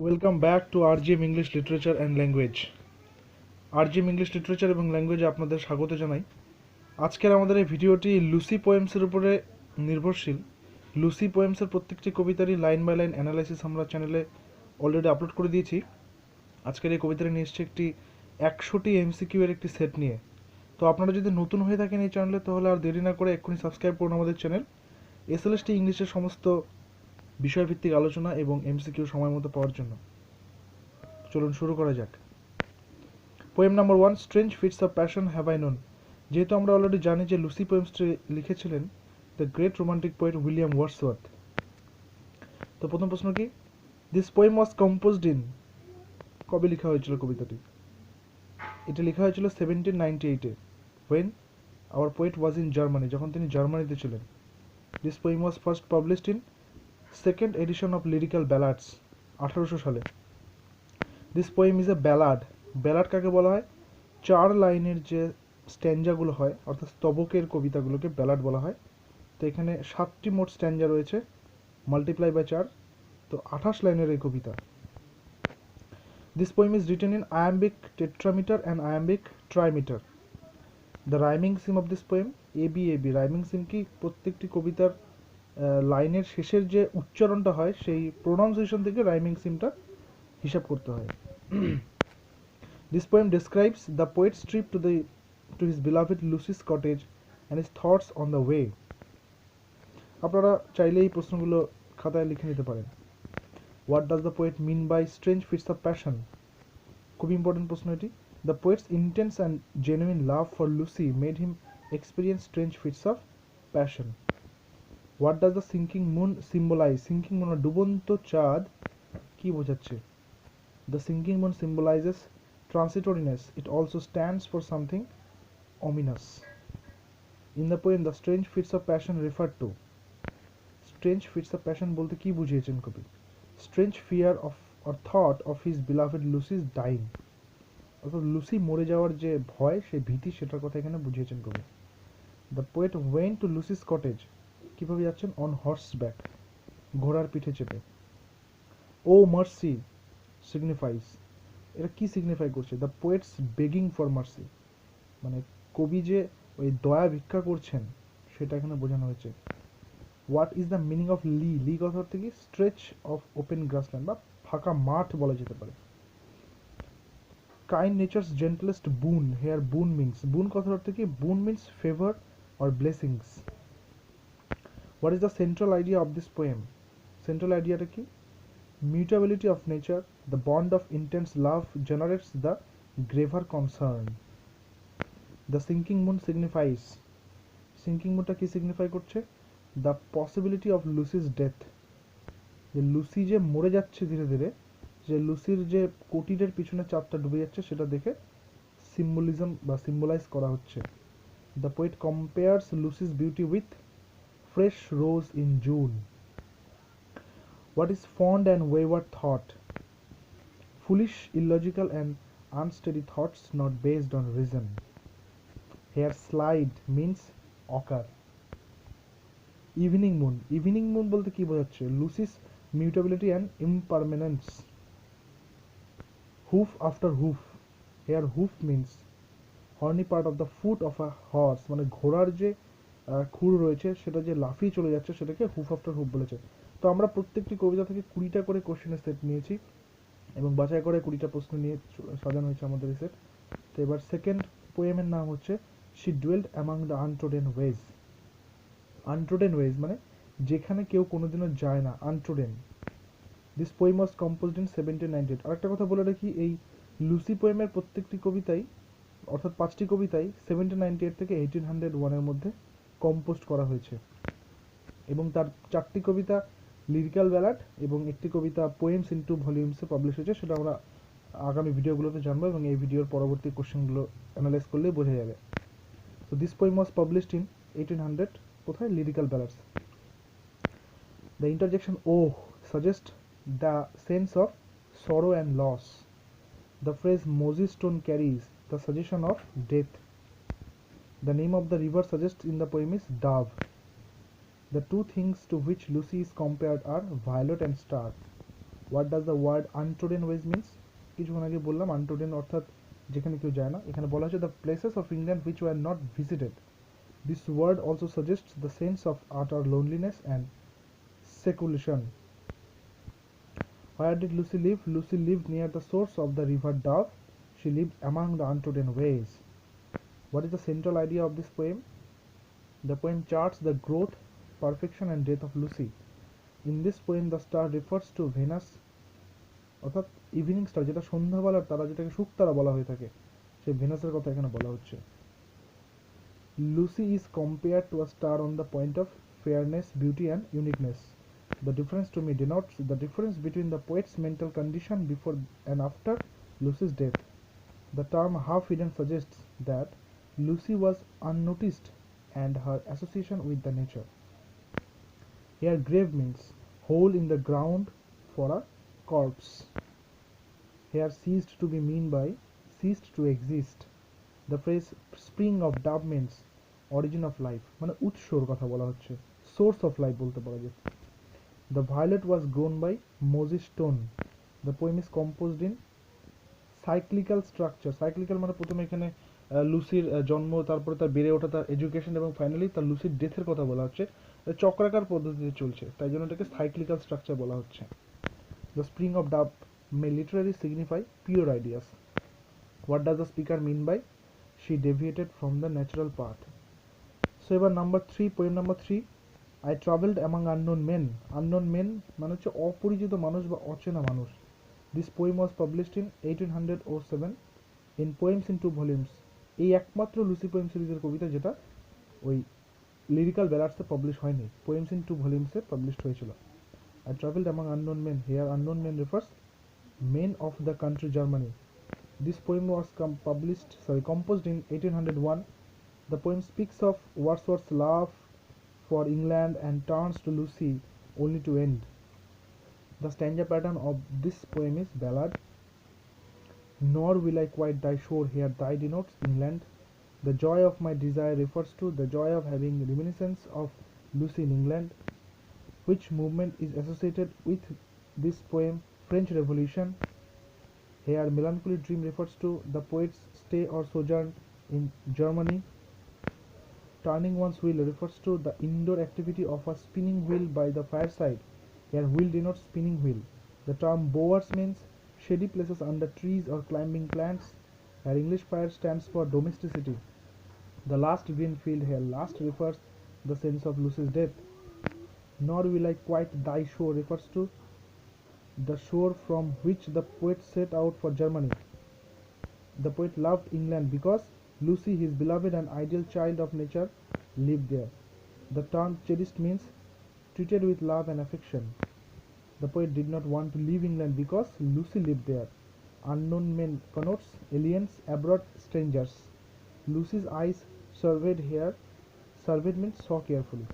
Welcome back to RGM English literature and language. RGM English literature এবং ল্যাঙ্গুয়েজে আপনাদের স্বাগত জানাই। আজকের আমাদের এই ভিডিওটি লুসি পোয়েমসের উপরে নির্ভরশীল। লুসি পোয়েমসের প্রত্যেকটি কবিতারই লাইন বাই লাইন অ্যানালাইসিস আমরা চ্যানেলে অলরেডি আপলোড করে দিয়েছি। আজকের এই কবিতাটি নিয়ে এসছে একটি 100টি MCQ এর একটি সেট নিয়ে। তো আপনারা যদি নতুন হয়ে থাকেন এই চ্যানেলে, তাহলে আর দেরি না করে এক্ষুনি সাবস্ক্রাইব করুন আমাদের চ্যানেল। SLST ইংলিশের সমস্ত বিষয়ভিত্তিক আলোচনা এবং MCQ সময় মতো পাওয়ার জন্য। চলুন শুরু করা যাক। Poem number 1, strange fits of passion have I known. যেহেতু আমরা অলরেডি জানি যে লুসি পোয়েমসটি লিখেছিলেন the great romantic poet William Wordsworth. তো প্রথম প্রশ্ন কি, this poem was composed in, কবে লেখা হয়েছিল কবিতাটি? এটা লেখা হয়েছিল 1798-এ, when our poet was in Germany, যখন তিনি জার্মানিতে ছিলেন। This poem was first published in second edition of lyrical ballads, 1800 সালে। This poem is a ballad. Ballad কাকে বলা হয়? 4 লাইনের যে স্ট্যাঞ্জাগুলো হয়, অর্থাৎ স্তবকের কবিতাগুলোকে ব্যালাড বলা হয়। তো এখানে 7টি মোট স্ট্যাঞ্জা রয়েছে, মাল্টিপ্লাই বাই 4, তো 28 লাইনের এই কবিতা। This poem is written in iambic tetrameter and iambic trimeter. The rhyming scheme of this poem, AB. Rhyming scheme কি? প্রত্যেকটি কবিতার লাইনের শেষের যে উচ্চারণটা হয় সেই প্রোনাউন্সিয়েশন থেকে রাইমিং সিমটা হিসাব করতে হয়। This poem describes the poet's trip to his beloved Lucy's cottage and his thoughts on the way. আপনারা চাইলে এই প্রশ্নগুলো খাতায় লিখে নিতে পারেন। What does the poet mean by strange fits of passion? খুব ইম্পর্টেন্ট প্রশ্ন এটি। The poet's intense and genuine love for Lucy made him experience strange fits of passion. What does the sinking moon symbolize? Sinking moon, ডুবন্ত চাঁদ কি বোঝাচ্ছে? The sinking moon symbolizes transitoriness. It also stands for something ominous. In the poem, the strange fits of passion referred to. Strange fits of passion বলতে কি বুঝিয়েছেন কবি? Strange fear of or thought of his beloved Lucy's dying. অর্থাৎ Lucy মরে যাওয়ার যে ভয়, সেই ভীতি, সেটার কথা এখানে বুঝিয়েছেন কবি। The poet went to Lucy's cottage. কিভাবে যাচ্ছেন? On horseback, ঘোড়ার পিঠে চেপে। Oh mercy signifies, এটা কি সিগনিফাই করছে? The poet's begging for mercy, মানে কবি যে ওই দয়া ভিক্ষা করছেন সেটা এখানে বোঝানো হয়েছে। What is the meaning of লি কথা অর্থ কি? স্ট্রেচ অফ ওপেন গ্রাসল্যান্ড বা ফাঁকা মাঠ বলা যেতে পারে। কাইন্ড নেচার্স জেন্টলেস্ট বুন, হেয়ার বুন মিনস, বুন কথার অর্থ কি? Boon means favour or blessings. What is the central idea of this poem? Central আইডিয়াটা কি? Mutability of nature, the bond of intense love generates the graver concern. The sinking moon signifies, sinking moonটা কি signify করছে? The possibility of Lucy's death, যে Lucy যে মরে যাচ্ছে ধীরে ধীরে, যে লুসির যে কোটিরের পিছনে চাঁদটা ডুবে যাচ্ছে সেটা দেখে সিম্বলিজম বা সিম্বলাইজ করা হচ্ছে। The poet compares Lucy's beauty with fresh rose in June. What is fond and wayward thought? Foolish, illogical and unsteady thoughts not based on reason. Here slide means occur. Evening moon, evening moon বলতে কি বোঝাচ্ছে? লুসিস mutability and impermanence. Hoof after hoof, here hoof means horny part of the foot of a horse, মানে ঘোড়ার যে খুর রয়েছে সেটা যে লাফিয়ে চলে যাচ্ছে সেটাকে হুফ আফটার হুফ বলেছে। তো আমরা প্রত্যেকটি কবিতা থেকে 20টা করে কোশ্চেনের সেট নিয়েছি এবং বাছাই করে 20টা প্রশ্ন নিয়ে সাজানো হয়েছে আমাদের এই সেট। তো এবার সেকেন্ড পোয়েমের নাম হচ্ছে she dwelt among the untrodden ways. Untrodden ways মানে যেখানে কেউ কোনোদিনও যায় না, untrodden. This poem was composed in 1798। আরেকটা কথা বলে রাখি, এই লুসি পোয়েমের প্রত্যেকটি কবিতাই, অর্থাৎ 5টি কবিতাই 1798 থেকে 1801-এর মধ্যে কম্পোজ করা হয়েছে এবং তার 4টি কবিতা লিরিক্যাল ব্যালাড এবং একটি কবিতা পোয়েমস ইনটু ভলিউমসে পাবলিশ হয়েছে। সেটা আমরা আগামী ভিডিওগুলোতে জানবো এবং এই ভিডিওর পরবর্তী কোশ্চেনগুলো অ্যানালাইজ করলেই বোঝা যাবে। So this poem was published in 1800, কোথায়? Lyrical ballads. The interjection O suggest the sense of sorrow and loss. The phrase mossy stone carries the suggestion of death. The name of the river suggest in the poem is Dove. The two things to which Lucy is compared are violet and star. What does the word untrodden ways means? কিছুক্ষণ আগে বললাম আনট্রোডেন অর্থাৎ যেখানে কেউ যায় না। এখানে বলা হচ্ছে the places of England which were not visited. This word also suggests the sense of utter loneliness and seclusion. Where did Lucy live? Lucy lived near the source of the river Dove. She lived among the untrodden ways. What is the central idea of this poem? The poem charts the growth, perfection and death of Lucy. In this poem the star refers to Venus অর্থাৎ evening star, যেটা সন্ধ্যাবেলার তারা, যেটাকে শুকতারা বলা হয়ে থাকে, সেই ভেনাসের কথা এখানে বলা হচ্ছে। Lucy is compared to a star on the point of fairness, beauty and uniqueness. The difference to me denotes the difference between the poet's mental condition before and after Lucy's death. The term half-hidden suggests that Lucy was unnoticed and her association with the nature. Here grave means hole in the ground for a corpse. Here ceased to be mean by ceased to exist. The phrase spring of dove means origin of life, মানে উৎসর কথা বলা হচ্ছে, source of life বলতে পারা যায়। The violet was grown by Moses Stone. The poem is composed in cyclical structure. Cyclical মানে প্রথমে এখানে লুসির জন্ম, তারপরে তার বেড়ে ওঠা, তার এডুকেশন এবং ফাইনালি তার লুসির ডেথের কথা বলা হচ্ছে। চক্রাকার পদ্ধতিতে চলছে, তাই জন্য এটাকে সাইক্লিক্যাল স্ট্রাকচার বলা হচ্ছে। The spring of dove may literally signify pure ideas. What does the speaker mean by she deviated from the natural path? So এবার number 3, poem number 3, I traveled among unknown men. Unknown men মানে হচ্ছে অপরিচিত মানুষ বা অচেনা মানুষ। This poem was published in 1807 in Poems in 2 volumes. এই একমাত্র লুসি পোয়েম সিরিজের কবিতা যেটা ওই লিরিক্যাল ব্যালাডসে পাবলিশ হয়নি, Poems in 2 ভলিউমসে পাবলিশড হয়েছিল। I traveled among unknown men. Here unknown men refers men of the country Germany. This poem was composed in 1801. The poem speaks of Wordsworth's love for England and turns to Lucy only to end. The stanza pattern of this poem is ballad. Nor will I quite thy shore, here thy denotes England. The joy of my desire refers to the joy of having reminiscence of Lucy in England. Which movement is associated with this poem? French Revolution. Here melancholy dream refers to the poet's stay or sojourn in Germany. Turning one's wheel refers to the indoor activity of a spinning wheel by the fireside. Here wheel denotes spinning wheel. The term bowers means shady places under trees or climbing plants. Here English fire stands for domesticity. The last green field, here last refers the sense of Lucy's death. Nor will I quite thy shore refers to the shore from which the poet set out for Germany. The poet loved England because Lucy, his beloved and ideal child of nature, lived there. The term cherished means treated with love and affection. The poet did not want to leave England because Lucy lived there. Unknown men connotes aliens, abroad, strangers. Lucy's eyes surveyed here. Surveyed means saw carefully.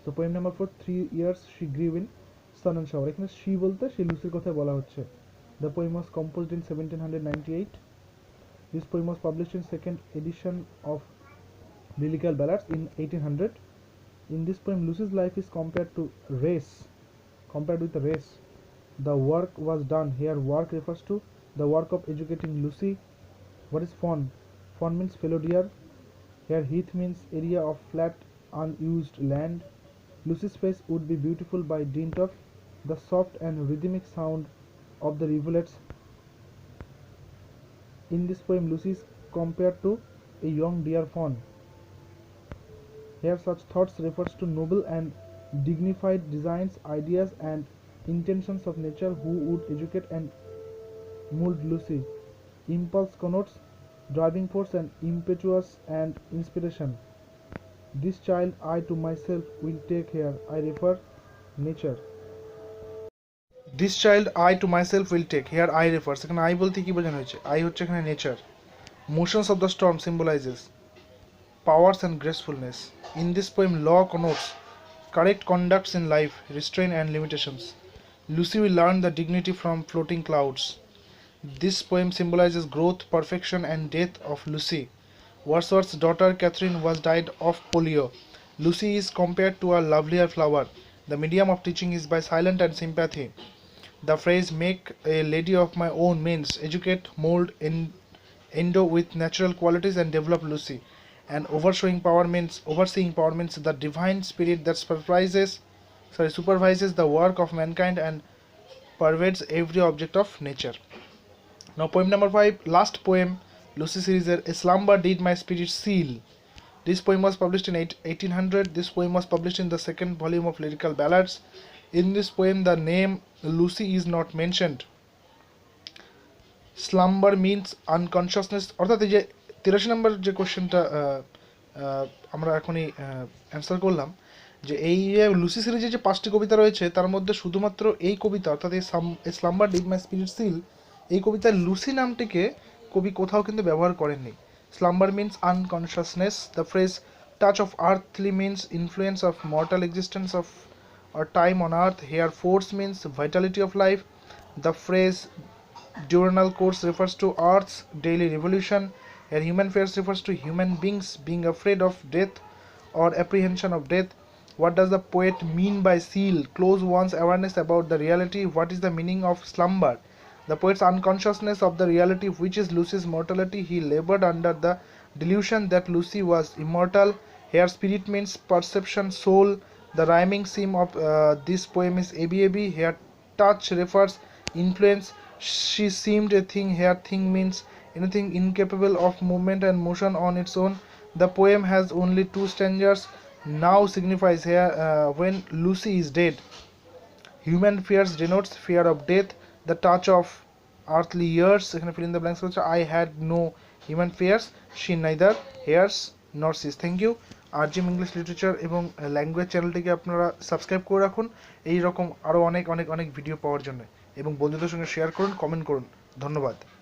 So poem number 4, 3 years she grew in sun and shower. এখানে she বলতে সেই লুসির কথা বলা হচ্ছে। The poem was composed in 1798. This poem was published in second edition of Lyrical Ballads in 1800. In this poem Lucy's life is compared with a race. The work was done. Here work refers to the work of educating Lucy. What is fawn? Fawn means fallow deer. Here heath means area of flat unused land. Lucy's face would be beautiful by dint of the soft and rhythmic sound of the rivulets. In this poem Lucy is compared to a young deer fawn. Here such thoughts refers to noble and dignified designs, ideas and intentions of nature who would educate and mold Lucy. Impulse connotes driving force and impetuous and inspiration. This child I to myself will take. Here I refer nature. This child I to myself will take. Here I refers, এখানে I বলতে কি বোঝানো হয়েছে? I হচ্ছে এখানে nature. Motions of the storm symbolizes powers and gracefulness. In this poem law connotes correct conducts in life, restraint and limitations. Lucy will learn the dignity from floating clouds. This poem symbolizes growth, perfection and death of Lucy. Wordsworth's daughter Catherine was died of polio. Lucy is compared to a lovelier flower. The medium of teaching is by silence and sympathy. The phrase make a lady of my own means educate, mold, endow with natural qualities and develop Lucy. And overseeing power means the divine spirit that supervises the work of mankind and pervades every object of nature. Now poem number 5, last poem, Lucy series, A Slumber Did My Spirit Seal. This poem was published in 1800. This poem was published in the second volume of Lyrical Ballads. In this poem, the name Lucy is not mentioned. Slumber means unconsciousness. অর্থাৎ এই যে 83 নম্বর যে কোশ্চেনটা আমরা এখনই answer করলাম, যে এই লুসি সিরিজে যে 5টি কবিতা রয়েছে তার মধ্যে শুধুমাত্র এই কবিতা অর্থাৎ এই slumber did my spirit seal, এই কবিতায় লুসি নামটিকে কবি কোথাও কিন্তু ব্যবহার করেননি। Slumber means unconsciousness. The phrase touch of earthly means influence of mortal existence of or time on earth. Here force means vitality of life. The phrase diurnal course refers to earth's daily revolution. Here human fears refers to human beings being afraid of death or apprehension of death. What does the poet mean by seal? Close one's awareness about the reality. What is the meaning of slumber? The poet's unconsciousness of the reality, which is Lucy's mortality. He labored under the delusion that Lucy was immortal. Here spirit means perception, soul. The rhyming scheme of this poem is ABAB. Here touch refers influence. She seemed a thing. Here thing means anything incapable of movement and motion on its own. The poem has only 2 stanzas. Now signifies here when Lucy is dead. Human fears denotes fear of death. The touch of earthly years, এখানে fill in the blanks হচ্ছে I had no human fears, she neither hears nor sees. Thank you. RGM English literature এবং language চ্যানেলটিকে আপনারা subscribe করে রাখুন এই রকম আরও অনেক ভিডিও পাওয়ার জন্য, এবং বন্ধুদের সঙ্গে শেয়ার করুন, কমেন্ট করুন। ধন্যবাদ।